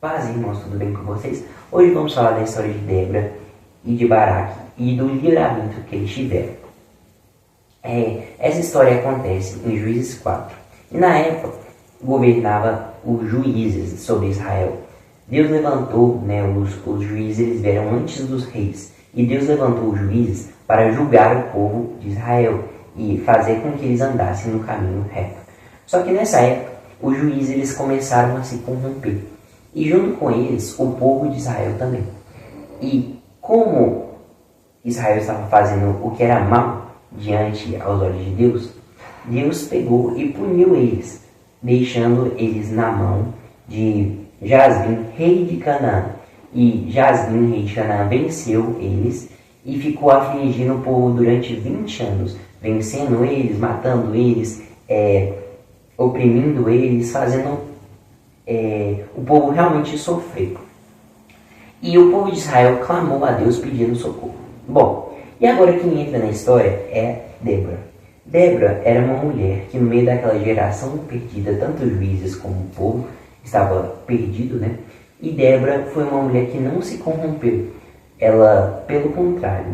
Paz, irmãos, tudo bem com vocês? Hoje vamos falar da história de Débora e de Baraque e do livramento que eles tiveram. Essa história acontece em Juízes 4. E na época, governava os juízes sobre Israel. Deus levantou, os juízes, eles vieram antes dos reis. E Deus levantou os juízes para julgar o povo de Israel e fazer com que eles andassem no caminho reto. Só que nessa época, os juízes eles começaram a se corromper. E junto com eles, o povo de Israel também. E como Israel estava fazendo o que era mal diante aos olhos de Deus, Deus pegou e puniu eles, deixando eles na mão de Jazbim, rei de Canaã. E Jazbim, rei de Canaã, venceu eles e ficou afligindo o povo durante 20 anos, vencendo eles, matando eles, oprimindo eles, fazendo o povo realmente sofrer. E o povo de Israel clamou a Deus pedindo socorro. Bom, e agora quem entra na história é Débora. Débora era uma mulher que no meio daquela geração perdida, tanto os juízes como o povo estava perdido, E Débora foi uma mulher que não se corrompeu. Ela, pelo contrário,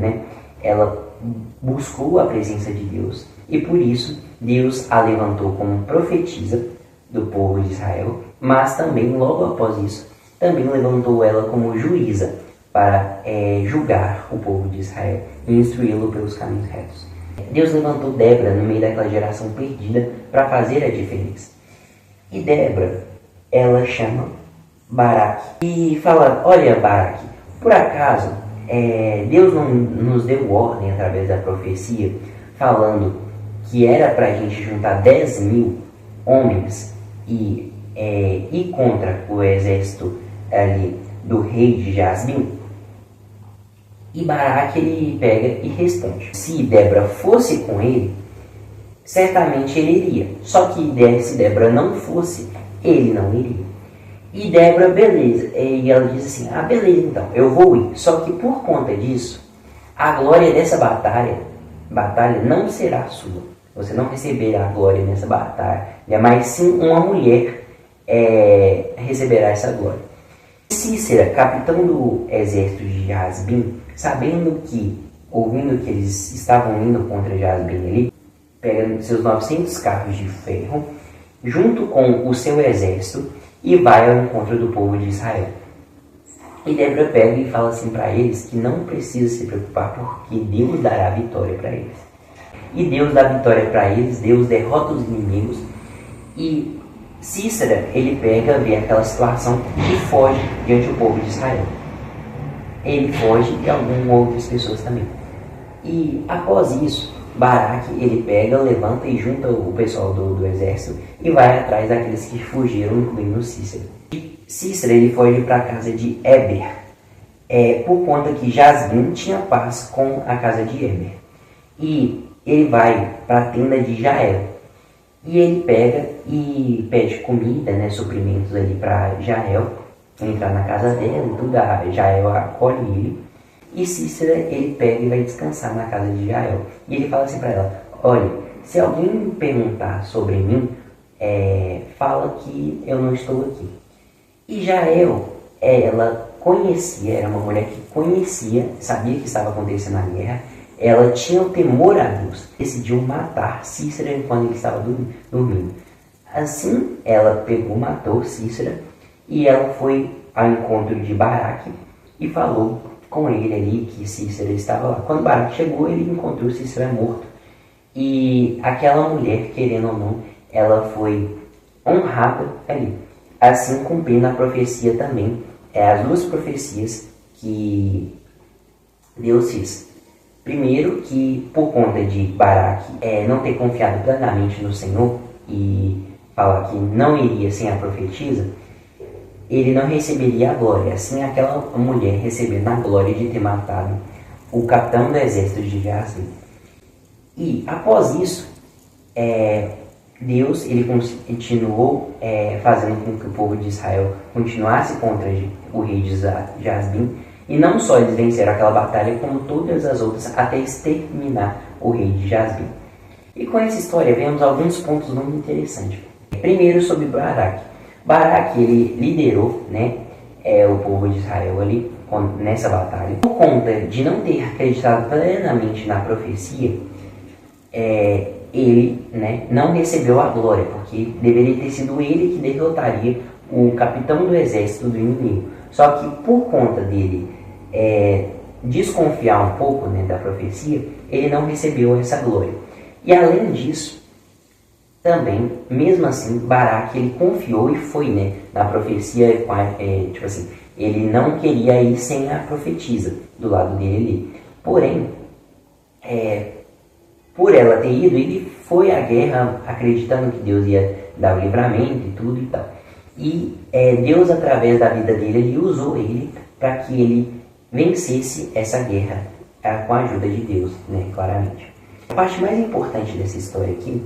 ela buscou a presença de Deus e por isso Deus a levantou como profetisa do povo de Israel, mas também, logo após isso, também levantou ela como juíza para julgar o povo de Israel e instruí-lo pelos caminhos retos. Deus levantou Débora no meio daquela geração perdida para fazer a diferença. E Débora, ela chama Baraque e fala: olha, Baraque, por acaso Deus não nos deu ordem através da profecia falando que era para a gente juntar 10.000 homens e ir contra o exército ali do rei de Jazbim? E Baraque ele pega e responde: se Débora fosse com ele, certamente ele iria. Só que se Débora não fosse, ele não iria. E Débora, beleza. E ela diz assim: beleza, então, eu vou ir. Só que por conta disso, a glória dessa batalha não será sua. Você não receberá a glória nessa batalha, mas sim uma mulher receberá essa glória. Cícera, capitão do exército de Jazbim, ouvindo que eles estavam indo contra Jazbim ali, pega seus 900 carros de ferro, junto com o seu exército, e vai ao encontro do povo de Israel. E Débora pega e fala assim para eles que não precisa se preocupar, porque Deus dará a vitória para eles. E Deus dá a vitória para eles, Deus derrota os inimigos. E Cícera, ele pega, vê aquela situação e foge diante do povo de Israel. Ele foge e algumas outras pessoas também. E após isso, Baraque, ele pega, levanta e junta o pessoal do exército e vai atrás daqueles que fugiram, incluindo Cícera. E Cícera, ele foge para a casa de Éber, por conta que Jazbim tinha paz com a casa de Éber. E ele vai para a tenda de Jael. E ele pega e pede comida, suprimentos ali para Jael entrar na casa dela e tudo. Jael acolhe ele. E Cícera, ele pega e vai descansar na casa de Jael. E ele fala assim para ela: olha, se alguém me perguntar sobre mim, fala que eu não estou aqui. E Jael, ela conhecia, era uma mulher que conhecia, sabia que estava acontecendo a guerra. Ela tinha o temor a Deus, decidiu matar Cícera enquanto ele estava dormindo. Assim, ela pegou, matou Cícera e ela foi ao encontro de Baraque e falou com ele ali que Cícera estava lá. Quando Baraque chegou, ele encontrou Cícera morto. E aquela mulher, querendo ou não, ela foi honrada ali. Assim, cumprindo a profecia também, as duas profecias que Deus fez. Primeiro, que por conta de Baraque não ter confiado plenamente no Senhor e falar que não iria sem a profetisa, ele não receberia a glória. Assim, aquela mulher recebendo a glória de ter matado o capitão do exército de Jazbim. E após isso, Deus ele continuou fazendo com que o povo de Israel continuasse contra o rei de Jazbim. E não só eles venceram aquela batalha, como todas as outras, até exterminar o rei de Jazbim. E com essa história vemos alguns pontos muito interessantes. Primeiro, sobre Baraque. Baraque, ele liderou, o povo de Israel ali nessa batalha. Por conta de não ter acreditado plenamente na profecia, ele, né, não recebeu a glória, porque deveria ter sido ele que derrotaria o capitão do exército do inimigo. Só que por conta dele desconfiar um pouco, né, da profecia, ele não recebeu essa glória. E além disso, também, mesmo assim, Baraque ele confiou e foi, né, na profecia, tipo assim, ele não queria ir sem a profetisa do lado dele ali. Porém, por ela ter ido, ele foi à guerra acreditando que Deus ia dar o livramento e tudo e tal. E Deus, através da vida dele, ele usou ele para que ele vencesse essa guerra com a ajuda de Deus, né, claramente. A parte mais importante dessa história aqui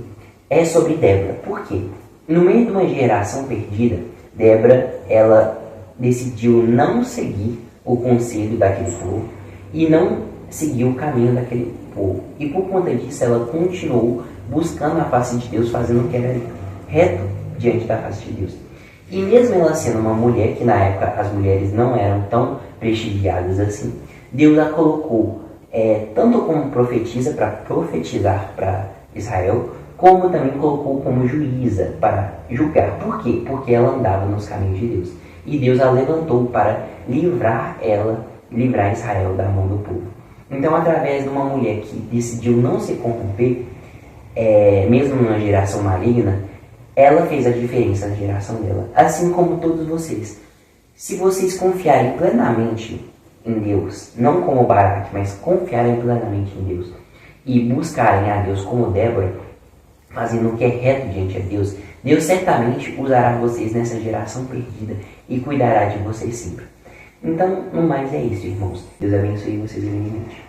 é sobre Débora. Por quê? No meio de uma geração perdida, Débora, ela decidiu não seguir o conselho daquele povo e não seguir o caminho daquele povo. E por conta disso, ela continuou buscando a face de Deus, fazendo o que era reto diante da face de Deus. E mesmo ela sendo uma mulher, que na época as mulheres não eram tão prestigiadas assim, Deus a colocou tanto como profetisa para profetizar para Israel, como também colocou como juíza para julgar. Por quê? Porque ela andava nos caminhos de Deus. E Deus a levantou para livrar Israel da mão do povo. Então, através de uma mulher que decidiu não se corromper, mesmo numa geração maligna, ela fez a diferença na geração dela. Assim como todos vocês. Se vocês confiarem plenamente em Deus, não como Baraque, mas confiarem plenamente em Deus, e buscarem a Deus como Débora, fazendo o que é reto diante de Deus, Deus certamente usará vocês nessa geração perdida e cuidará de vocês sempre. Então, no mais é isso, irmãos. Deus abençoe vocês grandemente.